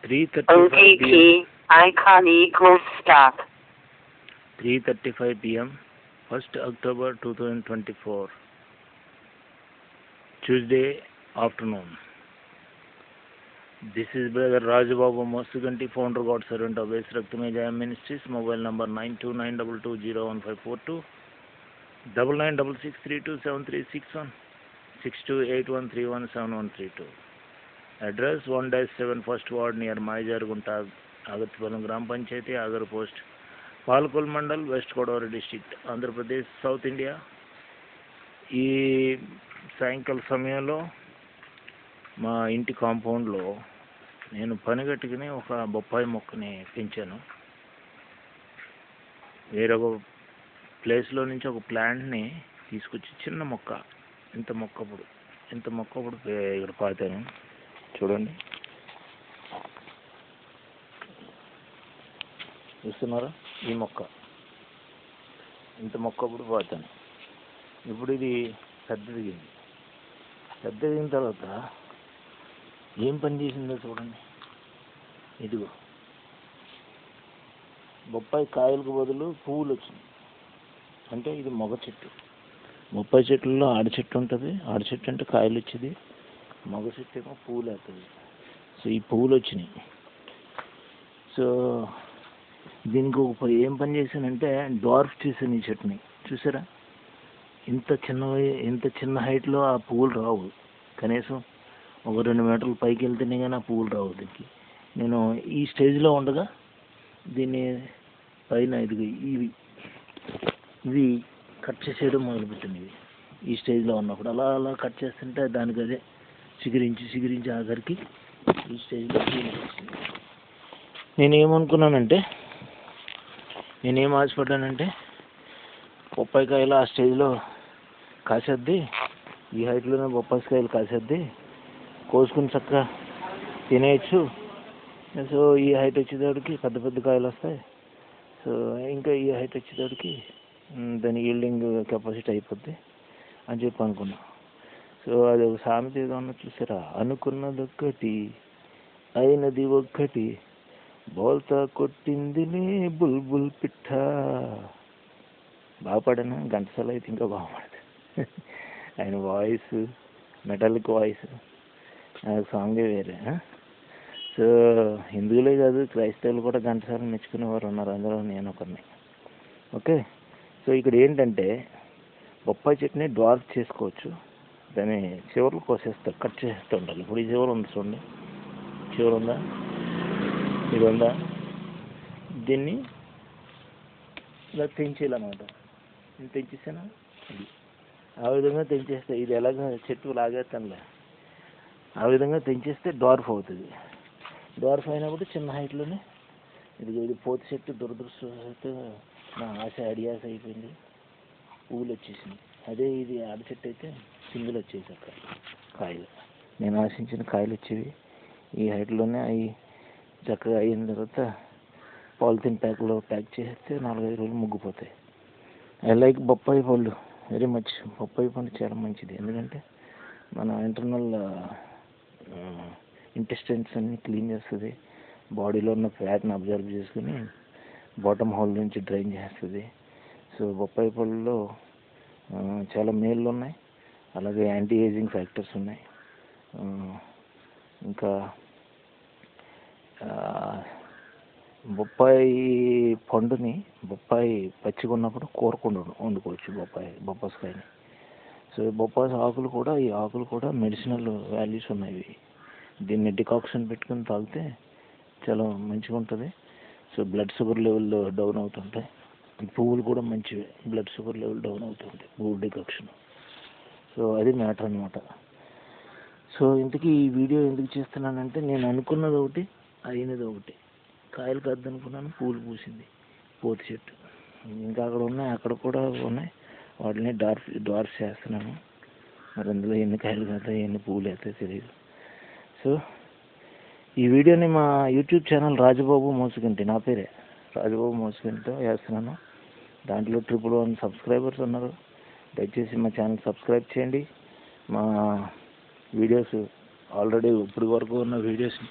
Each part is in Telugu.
3:35 p.m. icon equals stop. 3:35 p.m. 1st October 2024. Tuesday afternoon. This is Brother Rajababu Mosuganti, founder, God servant of Base Raktame Jaya Ministries. Mobile number 9292201542, 9966327361, 6281317132. Address 1-7 First Ward near Maijargunta, Agatpalam Gram Panchayati, Agar Post, Palkol Mandal, West Godavari District, Andhra Pradesh, South India. ఈ సాయంకాల సమయంలో మా ఇంటి కాంపౌండ్లో నేను పనిగట్టుకుని ఒక బొప్పాయి మొక్కని పెంచాను. వేరొక ప్లేస్లో నుంచి ఒక ప్లాంట్ని తీసుకొచ్చి చిన్న మొక్క ఇంత మొక్కప్పుడు ఇక్కడ పాతాను. చూడండి, చూస్తున్నారా? ఈ మొక్క ఇంత మొక్కప్పుడు పాతాను. ఇప్పుడు ఇది పెద్దదిగిన తర్వాత ఏం పని చేసిందో చూడండి. ఇదిగో బొప్పాయి కాయలకు బదులు పువ్వులు వచ్చింది. అంటే ఇది మొగ చెట్టు. బొప్పాయి చెట్లలో ఆడ చెట్టు ఉంటుంది. ఆడ చెట్టు అంటే కాయలు వచ్చేది, మగ చెట్టు ఏమో పువ్వులు అవుతుంది. సో ఈ పువ్వులు వచ్చినాయి. సో దీనికి ఏం పని చేశానంటే డ్వార్ఫ్ చేశాను ఈ చెట్టుని. చూసారా? ఇంత చిన్న హైట్లో ఆ పువ్వులు రావు. కనీసం ఒక 2 మీటర్లు పైకి వెళ్తేనే కానీ ఆ పువ్వులు రావు. దీనికి నేను ఈ స్టేజ్లో ఉండగా దీన్ని పైన ఇవి కట్ చేసేయడం మొదలుపెట్టింది. ఈ స్టేజ్లో ఉన్నప్పుడు అలా కట్ చేస్తుంటే దానికి అదే చిగురించి ఆఖరికి ఈ స్టేజ్లో నేనేం ఆశపడ్డానంటే బొప్పాయికాయలు ఆ స్టేజ్లో కాసేద్ది, ఈ హైట్లోనే బొప్పాయికాయలు కాసేద్ది, కోసుకుని చక్కగా తినేయచ్చు. సో ఈ హైట్ వచ్చేటప్పటికి పెద్ద కాయలు వస్తాయి. సో ఇంకా ఈ హైట్ వచ్చేటప్పటికి దాని ఈల్డింగ్ కెపాసిటీ అయిపోద్ది అని చెప్పి అనుకున్నా. సో అది ఒక సామెత ఏదో ఉన్నది చూసారా? అనుకున్నదొక్కటి అయినది ఒక్కటి, బోల్తా కొట్టిందిలే బుల్బుల్ పిట్ట. బాగా పాడాను. ఘంటసాల అయితే ఇంకా బాగా పాడతాడు. ఆయన వాయిస్, మెటాలిక్ వాయిస్, సాంగే వేరే. సో హిందువులే కాదు, క్రైస్తవులు కూడా ఘంటసాల మెచ్చుకునేవారు ఉన్నారు. అందులో నేను ఒకరిని. ఓకే. సో ఇక్కడ ఏంటంటే బొప్పాయి చెట్టుని డ్వార్ఫ్ చేసుకోవచ్చు. దాన్ని చివరిలో కోసేస్తారు, కట్ చేసేస్తూ ఉండాలి. ఇప్పుడు ఈ చివరి ఉంది చూడండి, చివరి ఉందా, ఇది ఉందా, దీన్ని ఇలా తెంచేయాలన్నమాట. నేను తెంచేసాను. ఆ విధంగా తెంచేస్తే ఇది ఎలాగ చెట్టు లాగేస్తానులే, ఆ విధంగా తెంచేస్తే డ్వార్ఫ్ అవుతుంది. డ్వార్ఫ్ అయినప్పుడు చిన్న హైట్లోనే ఇది పోతి చెట్టు. దురదృష్టవశాత్తు నా అడియాస అయిపోయింది, పువ్వులు వచ్చేసింది. అదే ఇది ఆడ చెట్టు అయితే సింగిల్ వచ్చేసి అక్కడ కాయలు, నేను ఆశించిన కాయలు వచ్చేవి. ఈ హైట్లోనే అవి చక్కగా అయిన తర్వాత పాలిథిన్ ప్యాక్లో ప్యాక్ చేస్తే 4-5 రోజులు ముగ్గిపోతాయి. ఐ లైక్ బొప్పాయి పళ్ళు వెరీ మచ్. బొప్పాయి పండు చాలా మంచిది. ఎందుకంటే మన ఇంటర్నల్ ఇంటెస్టైన్స్ అన్ని క్లీన్ చేస్తుంది. బాడీలో ఉన్న ఫ్యాట్ని అబ్జర్వ్ చేసుకుని బాటమ్ హోల్ నుంచి డ్రైన్ చేస్తుంది. సో బొప్పాయి పళ్ళలో చాలా మేళ్ళు ఉన్నాయి. అలాగే యాంటీ ఏజింగ్ ఫ్యాక్టర్స్ ఉన్నాయి. ఇంకా బొప్పాయి పండుని, బొప్పాయి పచ్చిగా ఉన్నప్పుడు కూరకుండా వండుకోవచ్చు బొప్పాయికాయని. సో బొప్పాయి ఆకులు కూడా, ఈ ఆకులు కూడా మెడిసినల్ వాల్యూస్ ఉన్నాయి. దీన్ని డికాక్షన్ పెట్టుకుని తాగితే చాలా మంచిగా ఉంటుంది. So blood sugar level down అవుతుంటాయి. పువ్వులు కూడా మంచివి, బ్లడ్ షుగర్ లెవెల్ డౌన్ అవుతుంటాయి పువ్వు డికాక్షన్. సో అది మ్యాటర్ అనమాట. సో ఇంతకీ ఈ వీడియో ఎందుకు చేస్తున్నానంటే నేను అనుకున్నది ఒకటి, అయినది ఒకటి. కాయలు కాద్దనుకున్నాను, పూలు పూసింది పోతి చెట్టు. ఇంకా అక్కడ కూడా ఉన్నాయి. వాటిని డ్వార్ఫ్ చేస్తున్నాను. మరి అందులో ఎన్ని కాయలు కాస్తాయి, ఎన్ని పువ్వులు వేస్తాయి తెలియదు. సో ఈ వీడియోని మా యూట్యూబ్ ఛానల్ రాజబాబు మోసుగంటి, నా పేరే రాజబాబు మోసుగంటితో వేస్తున్నాను. దాంట్లో 111 సబ్స్క్రైబర్స్ ఉన్నారు. దయచేసి మా ఛానల్ సబ్స్క్రైబ్ చేయండి. మా వీడియోస్ ఆల్రెడీ ఇప్పటి వరకు ఉన్న వీడియోస్ని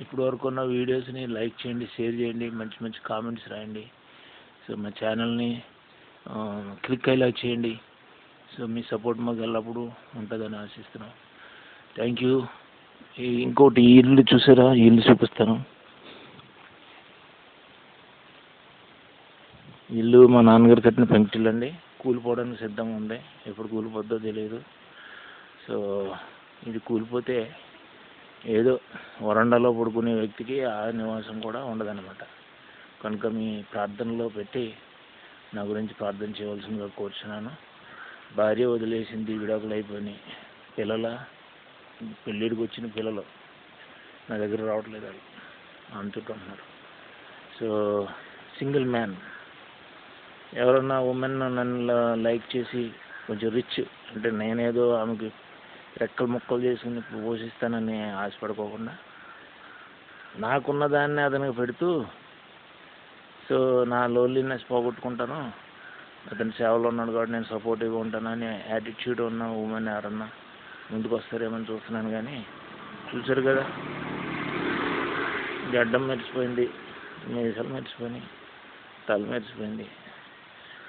ఇప్పుడు వరకు ఉన్న వీడియోస్ని లైక్ చేయండి, షేర్ చేయండి, మంచి మంచి కామెంట్స్ రాయండి. సో మా ఛానల్ని క్లిక్ అయ్యేలా చేయండి. సో మీ సపోర్ట్ మాకు ఎల్లప్పుడూ ఉంటుందని ఆశిస్తున్నాం. Thank you. ఇంకోటి ఈ ఇల్లు చూసారా, ఈ ఇల్లు చూపిస్తాను. ఇల్లు మా నాన్నగారు కట్టిన పెంకుటిల్లు అండి. కూలిపోవడానికి సిద్ధంగా ఉంది, ఎప్పుడు కూలిపోద్దో తెలియదు. సో ఇది కూలిపోతే ఏదో వరండాలో పడుకునే వ్యక్తికి ఆ నివాసం కూడా ఉండదన్నమాట. కనుక మీ ప్రార్థనలో పెట్టి నా గురించి ప్రార్థన చేయవలసిందిగా కోరుచున్నాను. భార్య వదిలేసింది, విడాకులు అయిపోయినాయి, పెళ్ళిడికి వచ్చిన పిల్లలు నా దగ్గర రావట్లేదు, వాళ్ళు అంటున్నారు. So single man. ఎవరన్నా ఉమెన్ నన్ను లైక్ చేసి కొంచెం రిచ్, అంటే నేనేదో ఆమెకి రెక్కలు ముక్కలు చేసుకుని పోషిస్తానని ఆశపడుకోకుండా నాకున్న దాన్ని అతనికి పెడుతూ, సో నా లోన్లీనెస్ పోగొట్టుకుంటాను, అతని సేవలో ఉన్నాడు కాబట్టి నేను సపోర్టివ్గా ఉంటానని యాటిట్యూడ్ ఉన్న ఉమెన్ ఎవరన్నా ముందుకు వస్తారేమని చూస్తున్నాను. కానీ చూసారు కదా, గడ్డం మెరిసిపోయింది, మీసాలు మెరిసిపోయినాయి, తల మెరిసిపోయింది,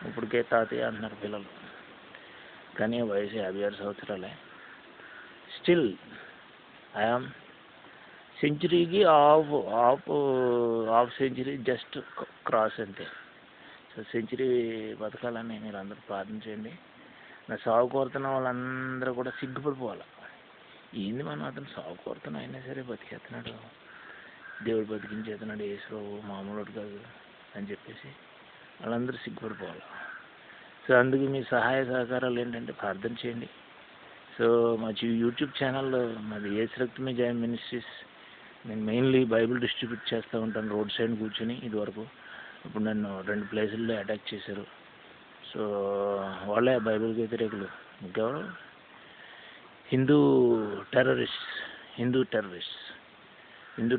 ఇప్పటికే తాతయ్య అంటున్నారు పిల్లలు. కానీ వయసు 56 సంవత్సరాలే. స్టిల్ ఐఆమ్ సెంచురీకి హాఫ్ సెంచురీ జస్ట్ క్రాస్ అంతే. సో సెంచురీ బతకాలని మీరు అందరూ ప్రార్థన చేయండి. నా సాగు కోరుతున్న వాళ్ళందరూ కూడా సిగ్గుపడిపోవాలి. ఏంది మనం అతను సాగు కోరుతున్నా అయినా సరే బతికేస్తున్నాడు, దేవుడు బతికించేస్తున్నాడు, యేసుబాబు మామూలు కాదు అని చెప్పేసి వాళ్ళందరూ సిగ్గుపడిపోవాలి. సో అందుకు మీ సహాయ సహకారాలు ఏంటంటే ప్రార్థన చేయండి. సో మా యూట్యూబ్ ఛానల్ మాది యేసు రక్తమే జయం మినిస్ట్రీస్. నేను మెయిన్లీ బైబిల్ డిస్ట్రిబ్యూట్ చేస్తూ ఉంటాను రోడ్ సైడ్ కూర్చొని. ఇదివరకు ఇప్పుడు నన్ను 2 ప్లేసుల్లో అటాక్ చేశారు. సో వాళ్ళే బైబిల్ వ్యతిరేకులు, ఇంకెవరు హిందూ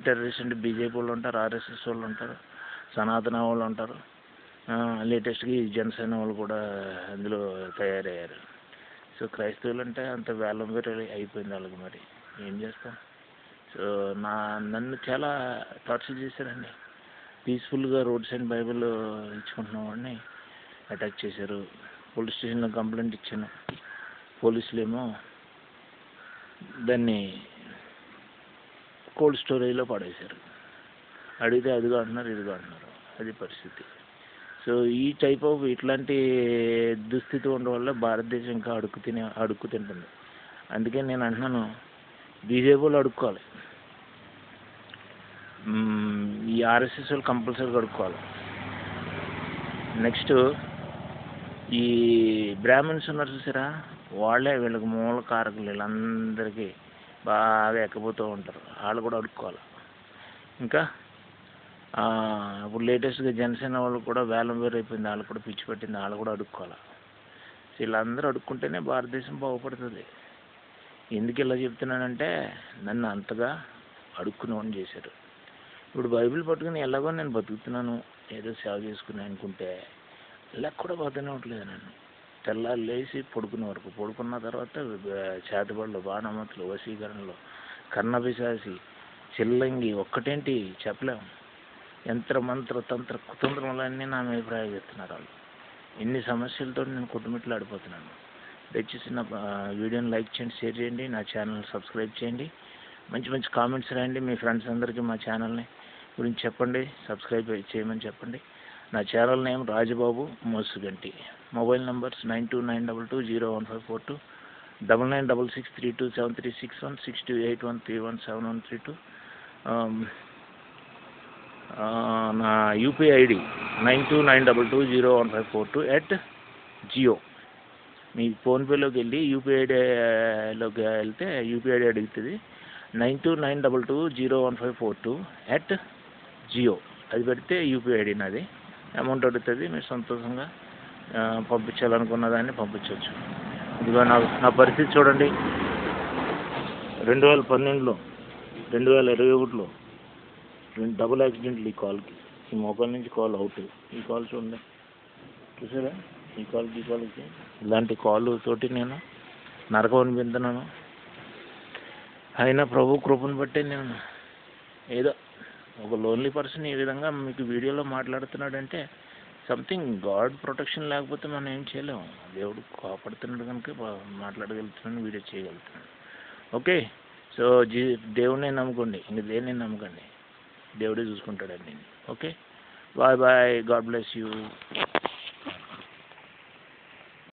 టెర్రరిస్ట్ అంటే బీజేపీ వాళ్ళు ఉంటారు, ఆర్ఎస్ఎస్ వాళ్ళు ఉంటారు, సనాతన వాళ్ళు ఉంటారు, లేటెస్ట్గా ఈ జనసేన వాళ్ళు కూడా అందులో తయారయ్యారు. సో క్రైస్తవులు అంటే అంత వేలం వేరే అయిపోయింది వాళ్ళకి, మరి ఏం చేస్తాం. సో నన్ను చాలా టార్చర్ చేశారండి. పీస్ఫుల్గా రోడ్ సైడ్ బైబిల్ ఇచ్చుకుంటున్న వాడిని అటాక్ చేశారు. పోలీస్ స్టేషన్లో కంప్లైంట్ ఇచ్చాను. పోలీసులు ఏమో దాన్ని కోల్డ్ స్టోరేజ్లో పడేశారు. అడిగితే అదిగా అంటున్నారు, ఇదిగా అంటున్నారు. అది పరిస్థితి. సో ఈ టైప్ ఆఫ్ ఇట్లాంటి దుస్థితి ఉండడం వల్ల భారతదేశం ఇంకా అడుక్కు తింటుంది. అందుకే నేను అంటున్నాను, బీజేపీ వాళ్ళు అడుక్కోవాలి, ఈ ఆర్ఎస్ఎస్ వాళ్ళు కంపల్సరీగా అడుక్కోవాలి. నెక్స్ట్ ఈ బ్రాహ్మణ్స్ ఉన్నారు చూసారా, వాళ్ళే వీళ్ళకి మూల కారకులు. వీళ్ళందరికీ బాగా ఎక్కపోతూ ఉంటారు, వాళ్ళు కూడా అడుక్కోవాలి. ఇంకా ఇప్పుడు లేటెస్ట్గా జనసేన వాళ్ళు కూడా వేలం వేరు అయిపోయింది, వాళ్ళు కూడా పిచ్చి పట్టింది, వాళ్ళు కూడా అడుక్కోవాలి. వీళ్ళందరూ అడుక్కుంటేనే భారతదేశం బాగుపడుతుంది. ఎందుకు ఇలా చెప్తున్నానంటే నన్ను అంతగా అడుక్కునేవాడిని చేశారు. ఇప్పుడు బైబిల్ పట్టుకుని ఎలాగో నేను బతుకుతున్నాను, ఏదో సేవ చేసుకుని అనుకుంటే ఇలా కూడా బతకనివ్వట్లేదు. నన్ను తెల్లారు లేచి పడుకునే వరకు, పడుకున్న తర్వాత చేతబడులు, బాణమతులు, వశీకరణలు, కర్ణపిశాసి, చిల్లంగి, ఒక్కటేంటి చెప్పలేము, యంత్ర మంత్ర తంత్ర కుతంత్రములన్నీ నా మీద ప్రయోగిస్తున్నారు వాళ్ళు. ఎన్ని సమస్యలతో నేను కుటుంబిట్లాడిపోతున్నాను. దయచేసి నా వీడియోని లైక్ చేయండి, షేర్ చేయండి, నా ఛానల్ సబ్స్క్రైబ్ చేయండి, మంచి మంచి కామెంట్స్ రాయండి. మీ ఫ్రెండ్స్ అందరికీ మా ఛానల్ని గురించి చెప్పండి, సబ్స్క్రైబ్ చేయమని చెప్పండి. నా channel name Rajababu Mosuganti. Mobile numbers 9292201542, 9966327361, 6281317132. నా యూపీఐ ఐడి 9292201542 మీ ఫోన్పేలోకి వెళ్ళి యూపీఐ ఐడిలోకి వెళ్తే యూపీఐ ఐడి అడుగుతుంది. 9292201542 అది పెడితే యూపీఐ ఐడి నాది. అమౌంట్ అడుగుతుంది, మీరు సంతోషంగా పంపించాలనుకున్న దాన్ని పంపించవచ్చు. ఇదిగో నా పరిస్థితి చూడండి. 2012లో 2021లో 2 డబుల్ యాక్సిడెంట్లు ఈ కాల్కి. ఈ మోకాల నుంచి కాల్ అవుట్. ఈ కాల్ చూడండి, చూసారా, ఈ కాల్కి ఇలాంటి కాల్ తోటి నేను నరకం అనిపించున్నాను. అయినా ప్రభు కృపను బట్టే నేను ఏదో ఒక లోన్లీ పర్సన్ ఈ విధంగా మీకు వీడియోలో మాట్లాడుతున్నాడంటే సంథింగ్ గాడ్ ప్రొటెక్షన్ లేకపోతే మనం ఏం చేయలేము. దేవుడు కాపాడుతున్నాడు కనుక మాట్లాడగలుగుతున్నాను, వీడియో చేయగలుగుతున్నాను. ఓకే, సో దేవుడినే నమ్ముకోండి, ఇంక దేన్ని నమ్మకండి, దేవుడే చూసుకుంటాడండి. Okay, bye bye, God bless you.